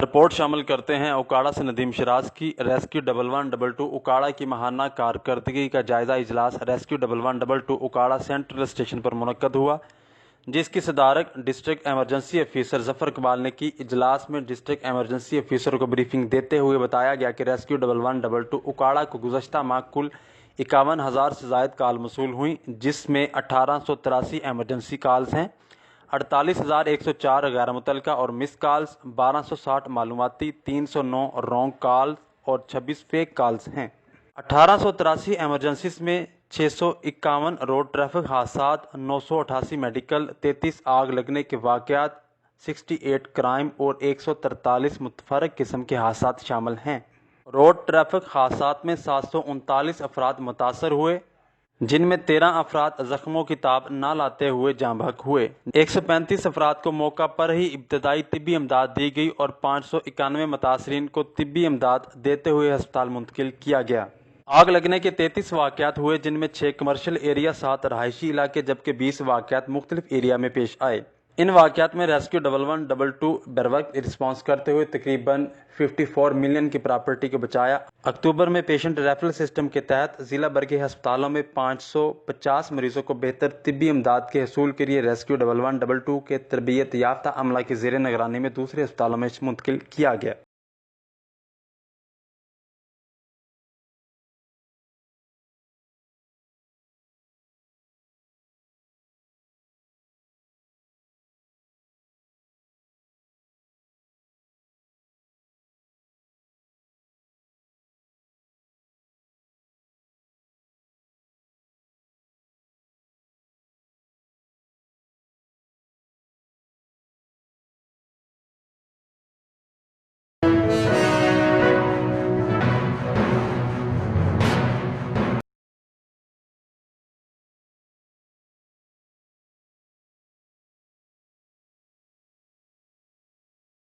Report شامل کرتے ہیں اوکاڑا سے ندیم شراز کی ریسکیو 1112 اوکاڑا کی ماہانہ کارکردگی کا جائزہ اجلاس ریسکیو 1112 اوکاڑا سینٹرل اسٹیشن پر منعقد ہوا، جس کی صدارت ڈسٹرکٹ ایمرجنسی آفیسر ظفر اقبال نے کی۔ اجلاس میں ڈسٹرکٹ ایمرجنسی آفیسر کو بریفنگ دیتے ہوئے بتایا گیا کہ ریسکیو 1112 اوکاڑا کو گزشتہ ماہ کل 51,000 سے زائد کال موصول ہوئیں، جس میں 1883 ایمرجنسی کالز ہیں، 48,104 غیر متعلقہ اور مس کالز، 1260 معلوماتی، 309 رونگ کالز اور 26 فیک کالز ہیں۔ 1883 ایمرجنسیز میں 651 روڈ ٹریفک حادثات، 988 میڈیکل، 33 آگ لگنے کے واقعات، 68 کرائم اور 143 متفرق قسم کے حادثات شامل ہیں۔ روڈ ٹریفک حادثات میں 739 افراد متاثر ہوئے، جن میں 13 افراد زخموں کی تاب نہ لاتے ہوئے جاں بحق ہوئے۔ 135 افراد کو موقع پر ہی ابتدائی طبی امداد دی گئی اور 591 متاثرین کو طبی امداد دیتے ہوئے ہسپتال منتقل کیا گیا۔ آگ لگنے کے 33 واقعات ہوئے، جن میں 6 کمرشل ایریا، 7 رہائشی علاقے جبکہ 20 واقعات مختلف ایریا میں پیش آئے۔ ان واقعات میں ریسکیو 1112 بروقت رسپانس کرتے ہوئے تقریباً 54 ملین کی پراپرٹی کو بچایا۔ اکتوبر میں پیشنٹ ریفرل سسٹم کے تحت ضلع بھر کے ہسپتالوں میں 550 مریضوں کو بہتر طبی امداد کے حصول کے لیے ریسکیو 1112 کے تربیت یافتہ عملہ کے زیر نگرانی میں دوسرے ہسپتالوں میں منتقل کیا گیا۔